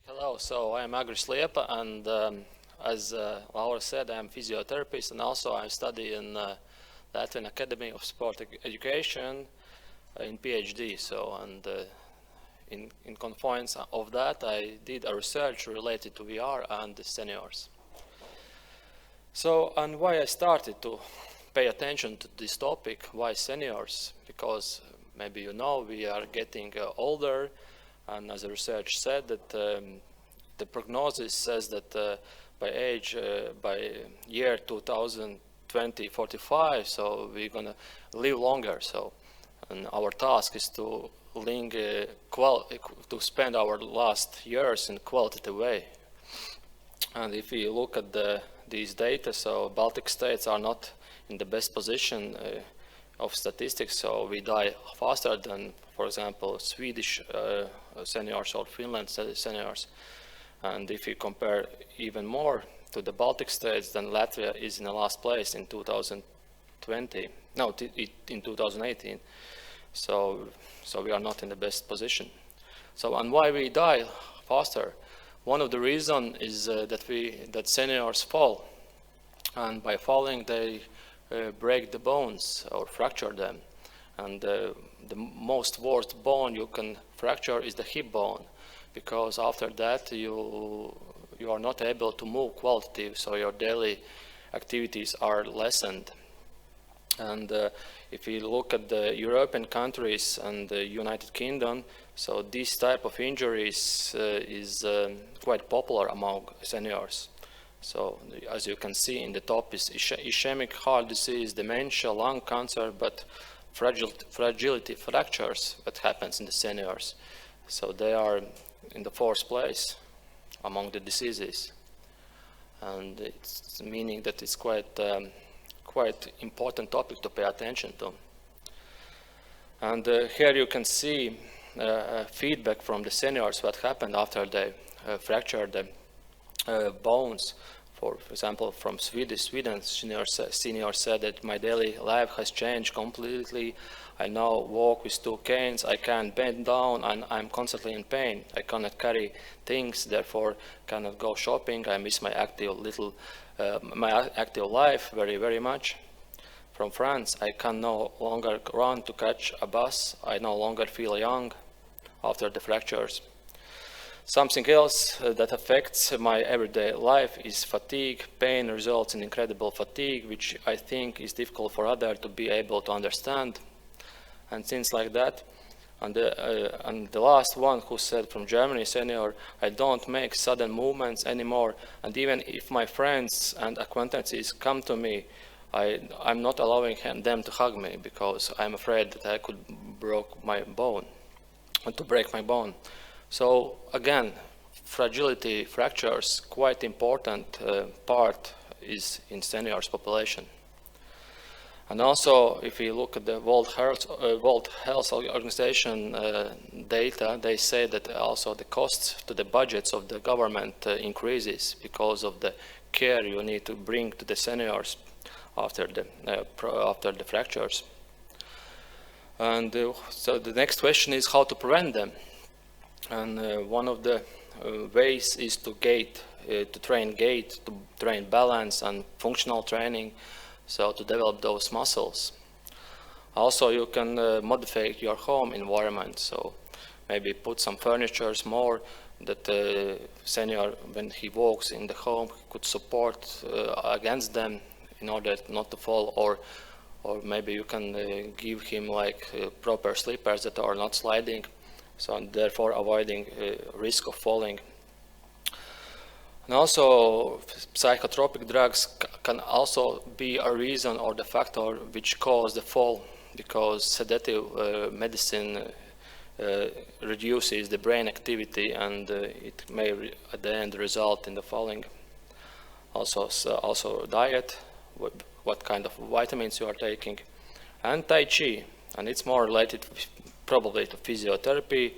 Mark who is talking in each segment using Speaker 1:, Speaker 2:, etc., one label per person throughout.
Speaker 1: Hello, so I'm Agris Liepa, and as Laura said, I'm physiotherapist, and also I study in Latvian Academy of Sport Education in PhD. So, and in confines of that, I did a research related to VR and the seniors. So, and why I started to pay attention to this topic, why seniors? Because maybe you know we are getting older, and as the research said that the prognosis says that by year 2020, 45, so we're gonna live longer. So, and our task is to to spend our last years in a qualitative way. And if we look at these data, so Baltic states are not in the best position of statistics, so we die faster than, for example, Swedish seniors or Finland seniors. And if you compare even more to the Baltic states, then Latvia is in the last place in 2020, no, in 2018. So we are not in the best position. So, and why we die faster? One of the reasons is that seniors fall, and by falling they break the bones or fracture them. And the most worst bone you can fracture is the hip bone, because after that you are not able to move qualitative, so your daily activities are lessened. And if you look at the European countries and the United Kingdom, so this type of injuries is quite popular among seniors. So as you can see in the top is ischemic heart disease, dementia, lung cancer, but fragility fractures that happens in the seniors. So they are in the fourth place among the diseases. And it's meaning that it's quite important topic to pay attention to. And here you can see feedback from the seniors what happened after they fractured the bones. For example, from Sweden, senior said that my daily life has changed completely. I now walk with two canes, I can't bend down, and I'm constantly in pain. I cannot carry things, therefore cannot go shopping. I miss my active life very, very much. From France, I can no longer run to catch a bus. I no longer feel young after the fractures. Something else that affects my everyday life is fatigue. Pain results in incredible fatigue, which I think is difficult for others to be able to understand, and things like that. And the last one who said from Germany, senior, I don't make sudden movements anymore, and even if my friends and acquaintances come to me, I'm not allowing them to hug me because I'm afraid that I could break my bone. So again, fragility fractures, quite important part is in seniors population. And also, if you look at the World Health Organization data, they say that also the costs to the budgets of the government increases because of the care you need to bring to the seniors after the fractures. And so the next question is how to prevent them. And one of the ways is to train balance and functional training, so to develop those muscles. Also, you can modify your home environment, so maybe put some furnitures more that the senior, when he walks in the home, could support against them in order not to fall, or maybe you can give him like proper slippers that are not sliding, so therefore avoiding risk of falling. And also psychotropic drugs can also be a reason or the factor which cause the fall, because sedative medicine reduces the brain activity, and it may at the end result in the falling. Also diet, what kind of vitamins you are taking, and Tai Chi, and it's more related probably to physiotherapy.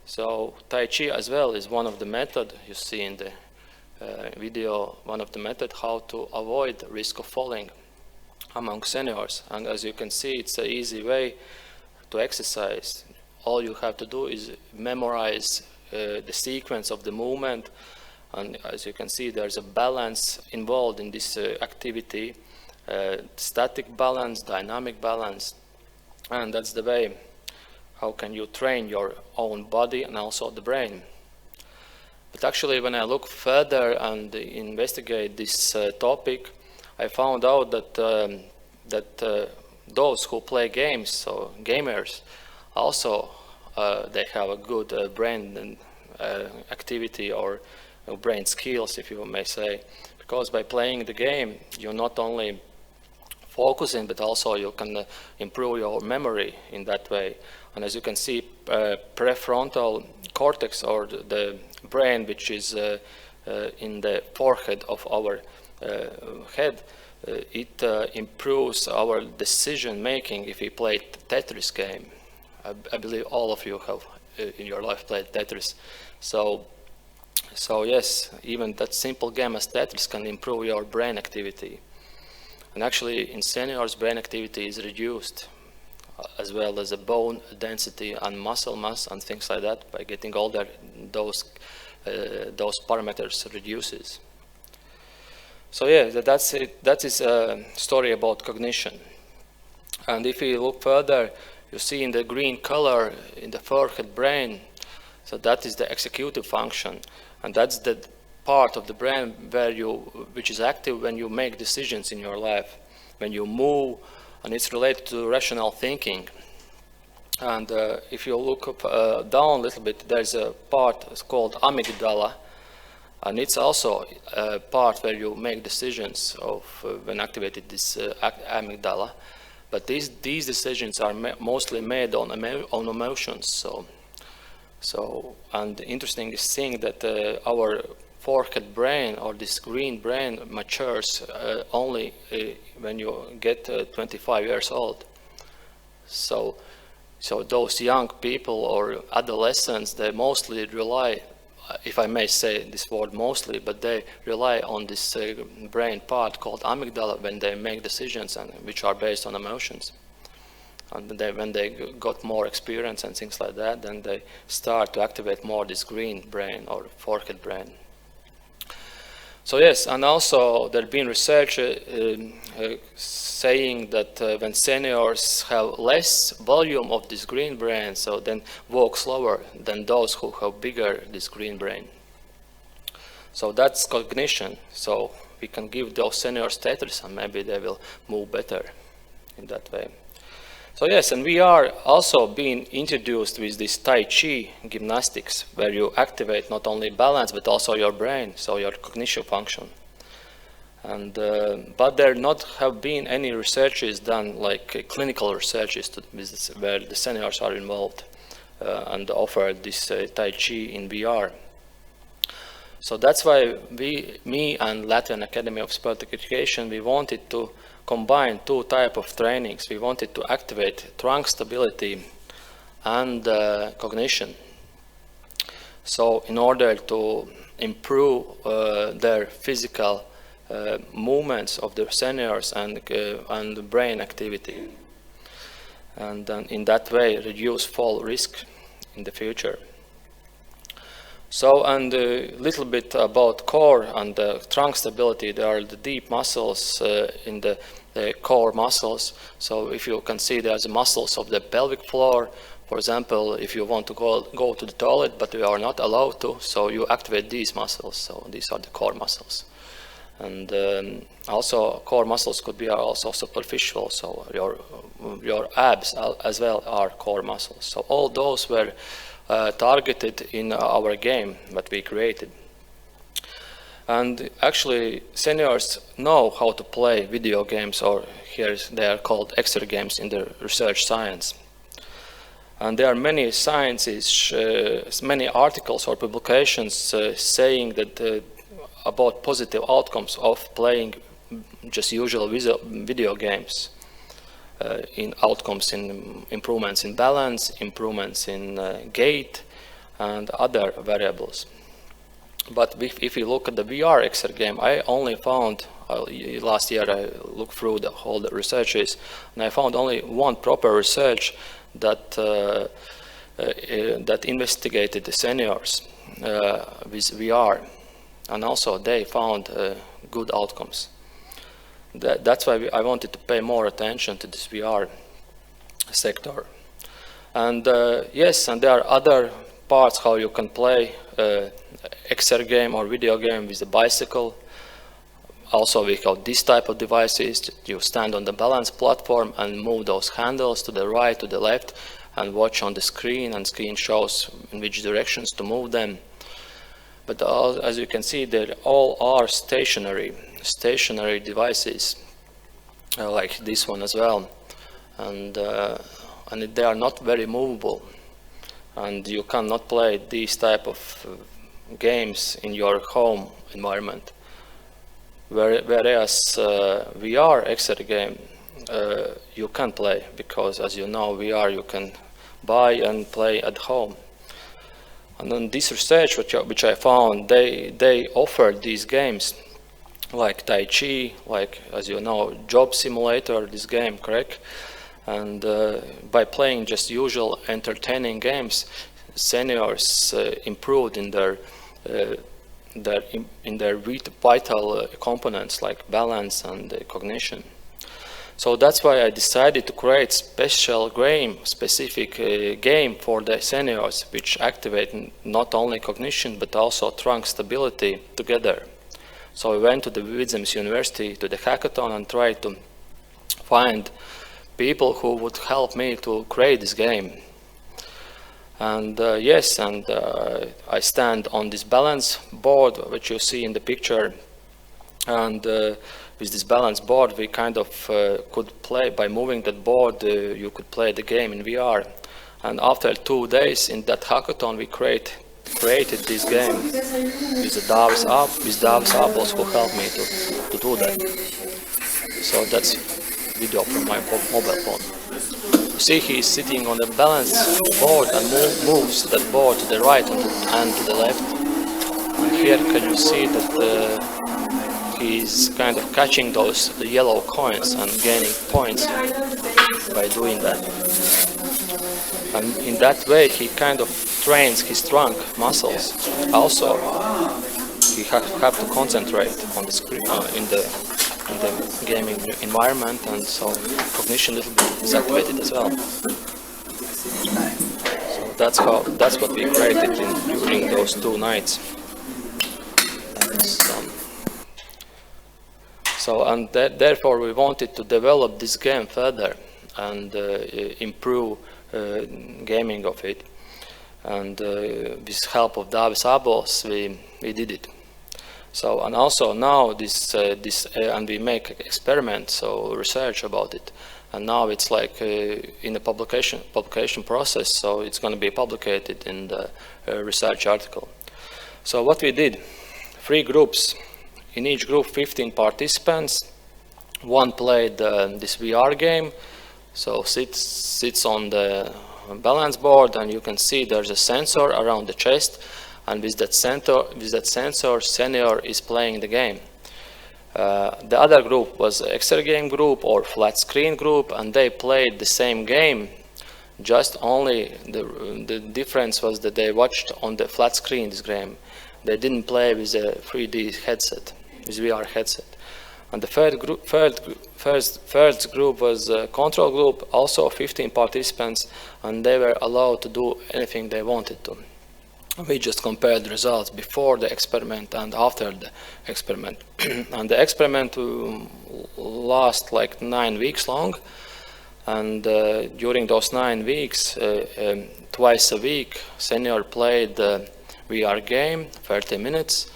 Speaker 1: So Tai Chi as well is one of the methods you see in the video, one of the methods how to avoid the risk of falling among seniors. And as you can see, it's an easy way to exercise. All you have to do is memorize the sequence of the movement. And as you can see, there's a balance involved in this activity, static balance, dynamic balance, and that's the way how can you train your own body and also the brain. But actually, when I look further and investigate this topic, I found out that those who play games, so gamers, also they have a good brain activity or brain skills, if you may say, because by playing the game, you're not only focusing, but also you can improve your memory in that way. And as you can see, prefrontal cortex, or the brain which is in the forehead of our head, it improves our decision making if we play Tetris game. I believe all of you have in your life played Tetris. So yes, even that simple game as Tetris can improve your brain activity. And actually in seniors, brain activity is reduced, as well as the bone density and muscle mass and things like that. By getting older, those parameters reduces. So yeah, that's it. That is a story about cognition. And if you look further, you see in the green color in the forehead brain, so that is the executive function, and that's the part of the brain which is active when you make decisions in your life, when you move, and it's related to rational thinking. And if you look down a little bit, there's a part called amygdala, and it's also a part where you make decisions of when activated this amygdala. But these decisions are mostly made on emotions. And the interesting thing that our forehead brain, or this green brain, matures only when you get 25 years old. So those young people or adolescents, they mostly rely, if I may say this word mostly, but they rely on this brain part called amygdala when they make decisions, and which are based on emotions. And when they got more experience and things like that, then they start to activate more this green brain or forehead brain. So yes, and also there have been research saying that when seniors have less volume of this green brain, so then walk slower than those who have bigger this green brain. So that's cognition. So we can give those seniors Tetris and maybe they will move better in that way. So yes, and we are also being introduced with this Tai Chi gymnastics, where you activate not only balance but also your brain, so your cognition function. And but there not have been any researches done, like clinical researches where the seniors are involved and offer this Tai Chi in VR. So that's why me and Latvian Academy of Sport Education, we wanted to combine two types of trainings. We wanted to activate trunk stability and cognition. So in order to improve their physical movements of the seniors and brain activity, and then in that way reduce fall risk in the future. So, and a little bit about core and trunk stability. There are the deep muscles in the core muscles. So if you can see, there's the muscles of the pelvic floor. For example, if you want to go to the toilet, but you are not allowed to, so you activate these muscles. So these are the core muscles. And also core muscles could be also superficial. So your abs as well are core muscles. So all those were targeted in our game that we created. And actually seniors know how to play video games, or here they are called extra games in the research science. And there are many sciences, many articles or publications saying that about positive outcomes of playing just usual video games. In outcomes in improvements in balance, improvements in gait, and other variables. But if you look at the VR exercise game, I only found, last year I looked through all the researches, and I found only one proper research that that investigated the seniors with VR, and also they found good outcomes. That's why I wanted to pay more attention to this VR sector. And yes, and there are other parts how you can play XR game or video game with a bicycle. Also, we have this type of devices. You stand on the balance platform and move those handles to the right, to the left, and watch on the screen, and screen shows in which directions to move them. But as you can see, they all are stationary devices, like this one as well, and they are not very movable, and you cannot play these type of games in your home environment. Whereas VR XR game you can play, because as you know, VR you can buy and play at home. And then this research which I found, they offered these games like Tai Chi, like, as you know, Job Simulator, this game, correct? And by playing just usual entertaining games, seniors improved in their vital components like balance and cognition. So that's why I decided to create specific game for the seniors, which activate not only cognition but also trunk stability together. So I went to the Vidzemes University to the hackathon and tried to find people who would help me to create this game. And yes, and I stand on this balance board, which you see in the picture, and with this balance board we kind of could play, by moving that board you could play the game in VR. And after 2 days in that hackathon we created this game with the Davis apples who helped me to do that. So that's video from my mobile phone. You see, he's sitting on the balance board and moves that board to the right and to the left. And here can you see that he's kind of catching those yellow coins and gaining points by doing that. And in that way he kind of trains his trunk muscles. Also, he have to concentrate on the screen in the gaming environment, and so cognition a little bit is activated as well. So that's what we created during those 2 nights. Therefore we wanted to develop this game further and improve gaming of it. And with help of Davis apples we did it. So, and also now and we make experiments, so research about it, and now it's like in the publication process, so it's going to be published in the research article. So what we did, 3 groups, in each group 15 participants. One played this VR game, so sits on the balance board, and you can see there's a sensor around the chest. And with that sensor, senior is playing the game. The other group was XR game group or flat screen group, and they played the same game. Just only the difference was that they watched on the flat screen this game. They didn't play with a 3D headset, with VR headset. And the third group was a control group, also 15 participants, and they were allowed to do anything they wanted to. We just compared the results before the experiment and after the experiment. And the experiment lasts like 9 weeks long. And during those 9 weeks, twice a week, senior played the VR game, 30 minutes.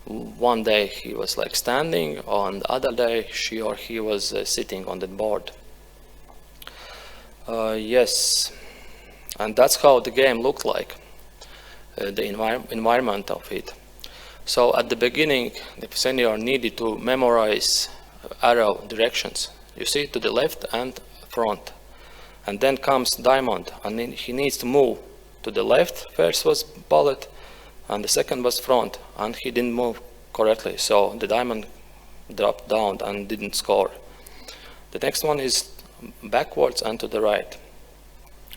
Speaker 1: One day he was like standing, on the other day she or he was sitting on the board. Yes, and that's how the game looked like. The environment of it. So at the beginning, the senior needed to memorize arrow directions. You see, to the left and front. And then comes diamond, and then he needs to move to the left. First was bullet, and the second was front, and he didn't move correctly. So the diamond dropped down and didn't score. The next one is backwards and to the right.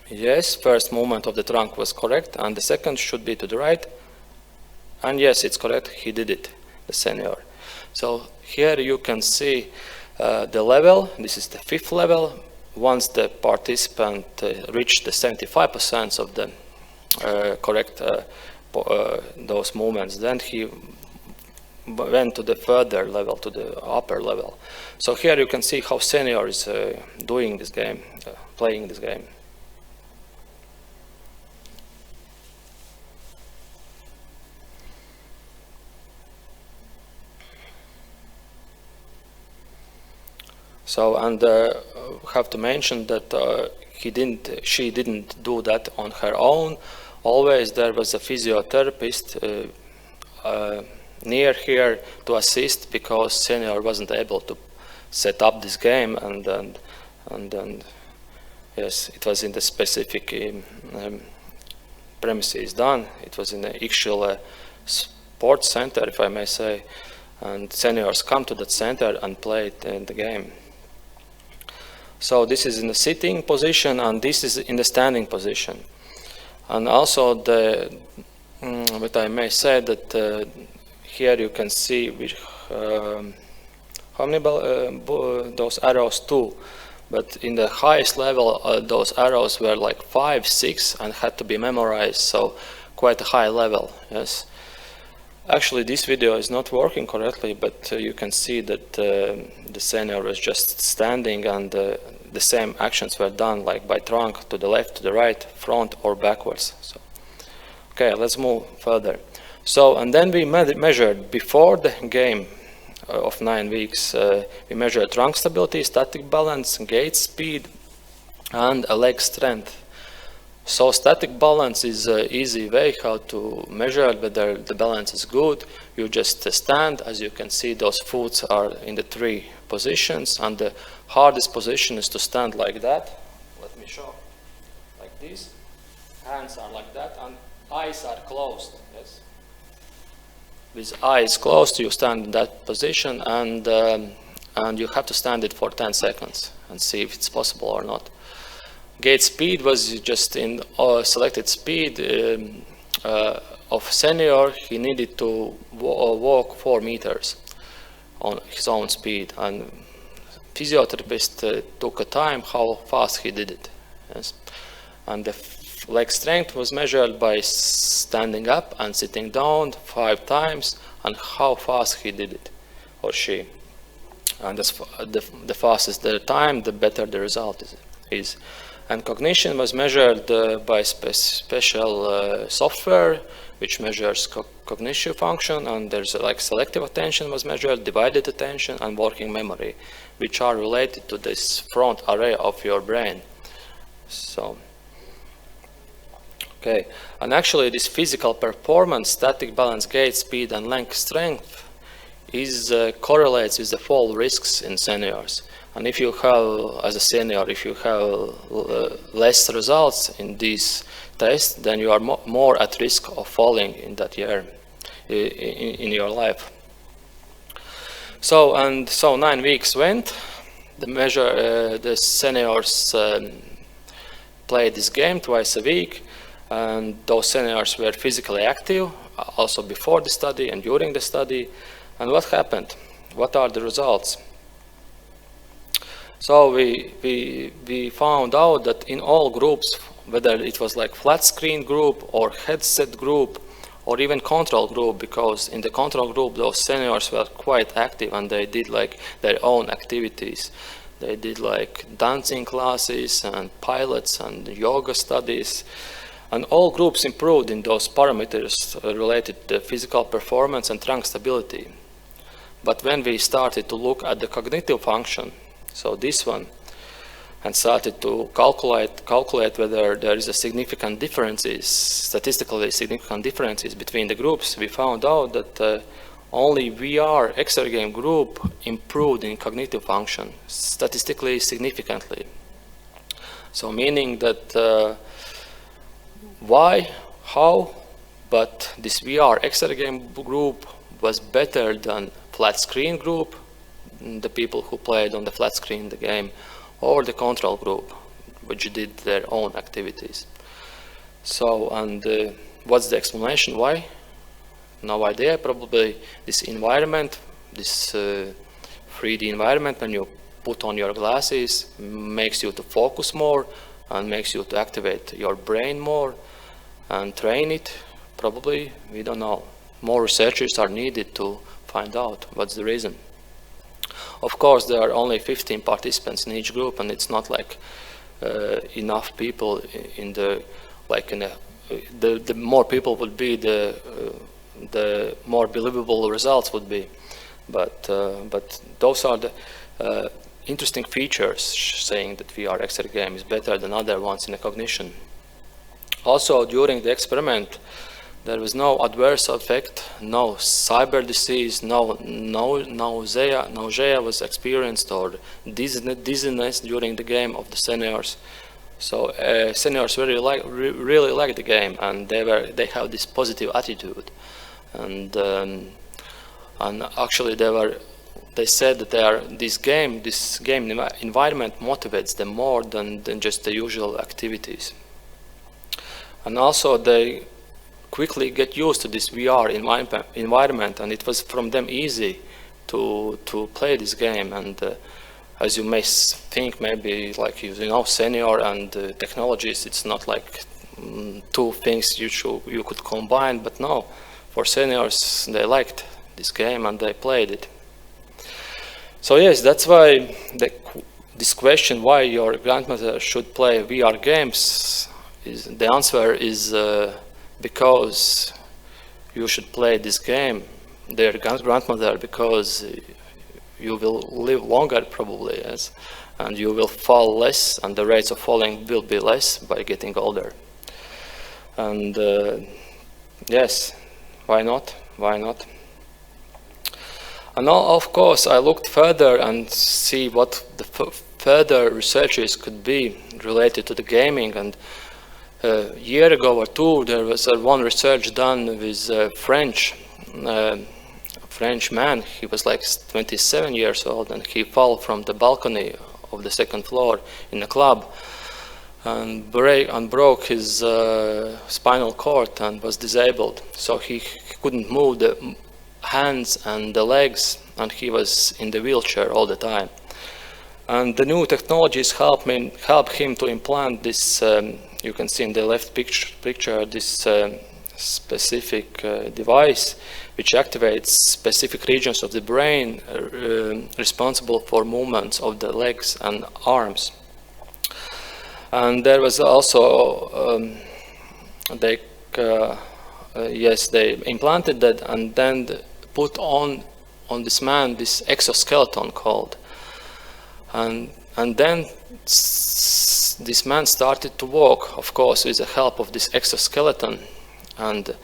Speaker 1: Yes, first movement of the trunk was correct, and the second should be to the right. And yes, it's correct, he did it, the senior. So here you can see the level. This is the 5th level. Once the participant reached the 75% of the correct those movements, then he went to the further level, to the upper level. So here you can see how senior is doing this game, playing this game. So, and have to mention that she didn't do that on her own. Always there was a physiotherapist near here to assist, because senior wasn't able to set up this game, and yes, it was in the specific premises done. It was in the actual sports center, if I may say, and seniors come to that center and play the game. So this is in the sitting position, and this is in the standing position. And also what I may say that here you can see how many those arrows, 2. But in the highest level, those arrows were like 5, 6, and had to be memorized. So quite a high level. Yes. Actually, this video is not working correctly, but you can see that the senior was just standing, and the same actions were done, like by trunk, to the left, to the right, front, or backwards. So, okay, let's move further. So, and then we measured before the game of 9 weeks. We measured trunk stability, static balance, gait speed, and leg strength. So static balance is an easy way how to measure whether the balance is good. You just stand. As you can see, those foot are in the 3 positions, and the hardest position is to stand like that. Let me show. Like this. Hands are like that, and eyes are closed. Yes. With eyes closed, you stand in that position, and you have to stand it for 10 seconds and see if it's possible or not. Gait speed was just in selected speed of senior. He needed to walk 4 meters on his own speed, and physiotherapist took a time how fast he did it. Yes. And the leg strength was measured by standing up and sitting down 5 times, and how fast he did it, or she. And the fastest the time, the better the result is. And cognition was measured by special software which measures cognition function, and there's like selective attention was measured, divided attention, and working memory, which are related to this front area of your brain. So, okay, and actually this physical performance, static balance, gait speed, and leg strength is correlates with the fall risks in seniors. And if you have, as a senior, if you have less results in these tests, then you are more at risk of falling in that year in your life. So 9 weeks went. The seniors played this game twice a week, and those seniors were physically active, also before the study and during the study. And what happened? What are the results? So we found out that in all groups, whether it was like flat screen group or headset group or even control group, because in the control group those seniors were quite active and they did like their own activities. They did like dancing classes and pilates and yoga studies, and all groups improved in those parameters related to physical performance and trunk stability. But when we started to look at the cognitive function, so this one, and started to calculate whether there is a significant differences, statistically significant differences between the groups, we found out that only VR exergame group improved in cognitive function, statistically significantly. So meaning that why, how, but this VR exergame group was better than flat screen group, the people who played on the flat screen the game, or the control group, which did their own activities. So, and what's the explanation? Why? No idea. Probably this environment, this 3D environment, when you put on your glasses, makes you to focus more and makes you to activate your brain more and train it. Probably, we don't know. More researchers are needed to find out what's the reason. Of course, there are only 15 participants in each group, and it's not like enough people in the, like in a, the more people would be, the more believable results would be. But those are the interesting features saying that VR XR game is better than other ones in a cognition. Also, during the experiment, there was no adverse effect, no cyber disease, no nausea was experienced, or dizziness during the game of the seniors. So seniors really like the game, and they have this positive attitude, and actually they said that this game environment motivates them more than just the usual activities, and also they quickly get used to this VR environment, and it was from them easy to play this game. And as you may think, maybe like senior and technologies, it's not like two things you could combine, but no, for seniors they liked this game and they played it. So yes, that's why this question, why your grandmother should play VR games, the answer is because you should play this game, their grandmother, because you will live longer probably, yes, and you will fall less, and the rates of falling will be less by getting older. And yes, why not? Why not? And now, of course, I looked further and see what the further researches could be related to the gaming. And a year ago or two, there was one research done with a French man. He was like 27 years old, and he fell from the balcony of the second floor in a club and broke his spinal cord and was disabled. So he couldn't move the hands and the legs, and he was in the wheelchair all the time. And the new technologies help him to implant this. You can see in the left picture this specific device which activates specific regions of the brain responsible for movements of the legs and arms. And there was also they implanted that and then put on this man this exoskeleton called, and then this man started to walk, of course, with the help of this exoskeleton, and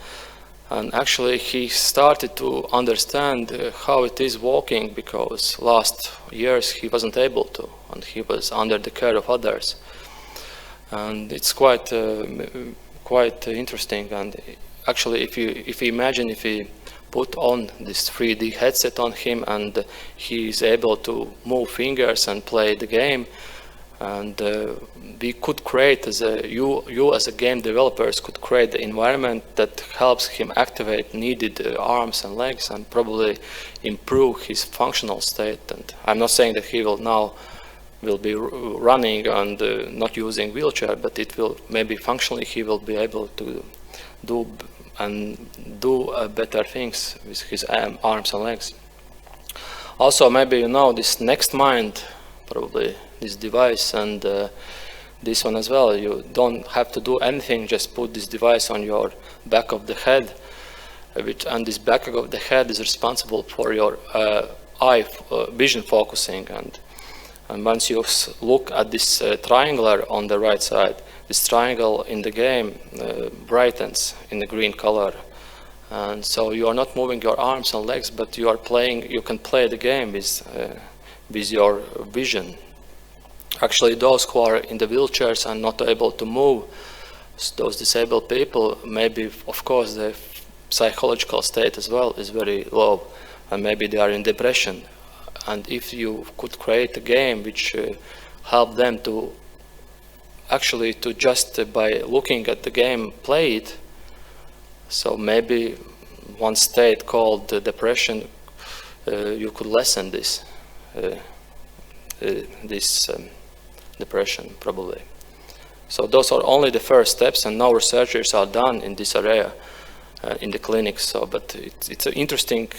Speaker 1: actually he started to understand how it is walking, because last years he wasn't able to, and he was under the care of others. And it's quite interesting. And actually, if you imagine if he put on this 3D headset on him and he is able to move fingers and play the game, and we could create you as a game developers could create the environment that helps him activate needed arms and legs and probably improve his functional state. And I'm not saying that he will be running and not using wheelchair, but it will maybe functionally he will be able to do better things with his arms and legs. Also, maybe this Next Mind, probably this device, and this one as well. You don't have to do anything, just put this device on your back of the head, and this back of the head is responsible for your vision focusing. And once you look at this triangle on the right side, this triangle in the game brightens in the green color. And so you are not moving your arms and legs, but you can play the game with your vision. Actually, those who are in the wheelchairs and not able to move, those disabled people, maybe, of course, the psychological state as well is very low, and maybe they are in depression. And if you could create a game which help them to actually to just by looking at the game played, so maybe one state called depression, you could lessen this depression probably. So those are only the first steps, and now researchers are done in this area in the clinic. So, but it's an interesting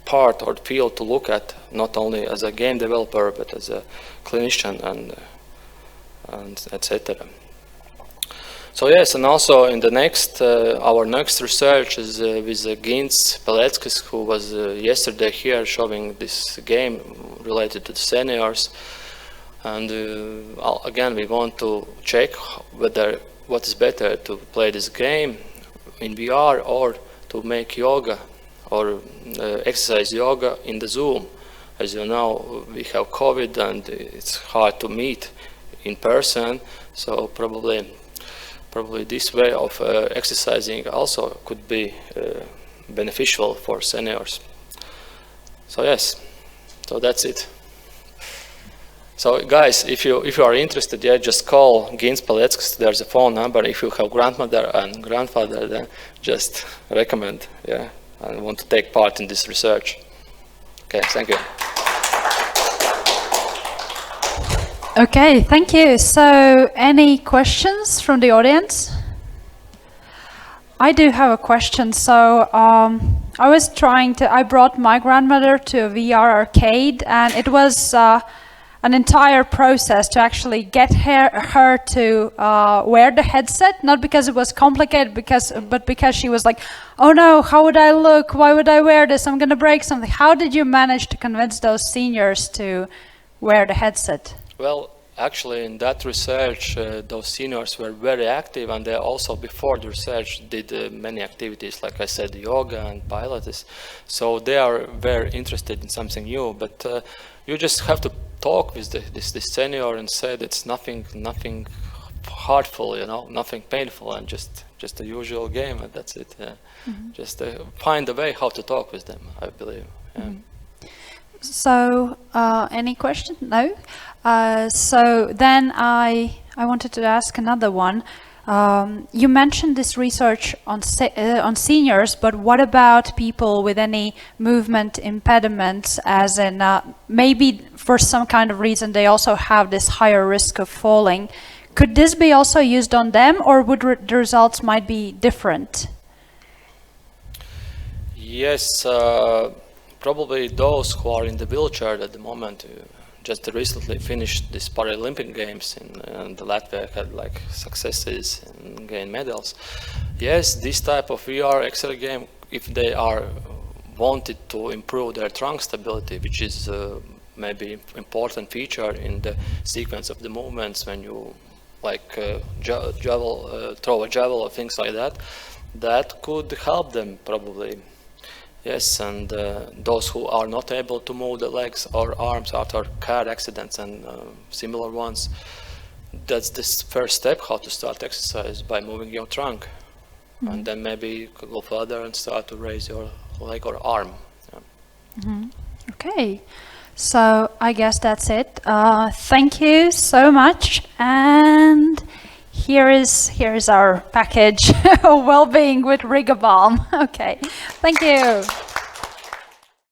Speaker 1: part or field to look at, not only as a game developer but as a clinician and etc. So yes, and also in the next our next research is with Gins Paleckis, who was yesterday here showing this game related to the seniors. And again, we want to check whether what is better, to play this game in VR or to make yoga or exercise yoga in the Zoom. As you know, we have COVID and it's hard to meet in person, so probably this way of exercising also could be beneficial for seniors. So yes, so that's it. So guys, if you are interested, yeah, just call Gins Paleckis. There's a phone number. If you have grandmother and grandfather, then just recommend, yeah, and want to take part in this research. Okay, thank you.
Speaker 2: Okay, thank you. So, any questions from the audience? I do have a question. So, I brought my grandmother to a VR arcade, and it was an entire process to actually get her to wear the headset, not because it was complicated, but because she was like, oh no, how would I look? Why would I wear this? I'm gonna break something. How did you manage to convince those seniors to wear the headset?
Speaker 1: Well, actually in that research, those seniors were very active, and they also before the research did many activities, like I said, yoga and Pilates. So they are very interested in something new, but you just have to talk with this senior and say it's nothing hurtful, you know, nothing painful, and just a usual game, and that's it. Yeah. Mm-hmm. Just find a way how to talk with them, I believe. Yeah. Mm-hmm.
Speaker 2: So, any questions? No. So then I wanted to ask another one. You mentioned this research on seniors, but what about people with any movement impediments, as in maybe for some kind of reason they also have this higher risk of falling? Could this be also used on them, or would the results might be different?
Speaker 1: Yes, probably those who are in the wheelchair at the moment. Just recently finished these Paralympic Games and Latvia had like successes and gained medals. Yes, this type of VR X-ray game, if they are wanted to improve their trunk stability, which is maybe important feature in the sequence of the movements when you like throw a javel or things like that, that could help them probably. Yes, and those who are not able to move the legs or arms after car accidents and similar ones, that's the first step, how to start exercise, by moving your trunk. Mm-hmm. And then maybe you could go further and start to raise your leg or arm. Yeah.
Speaker 2: Mm-hmm. Okay, so I guess that's it. Thank you so much, and here is our package of well-being with Riga Balm. Okay, thank you.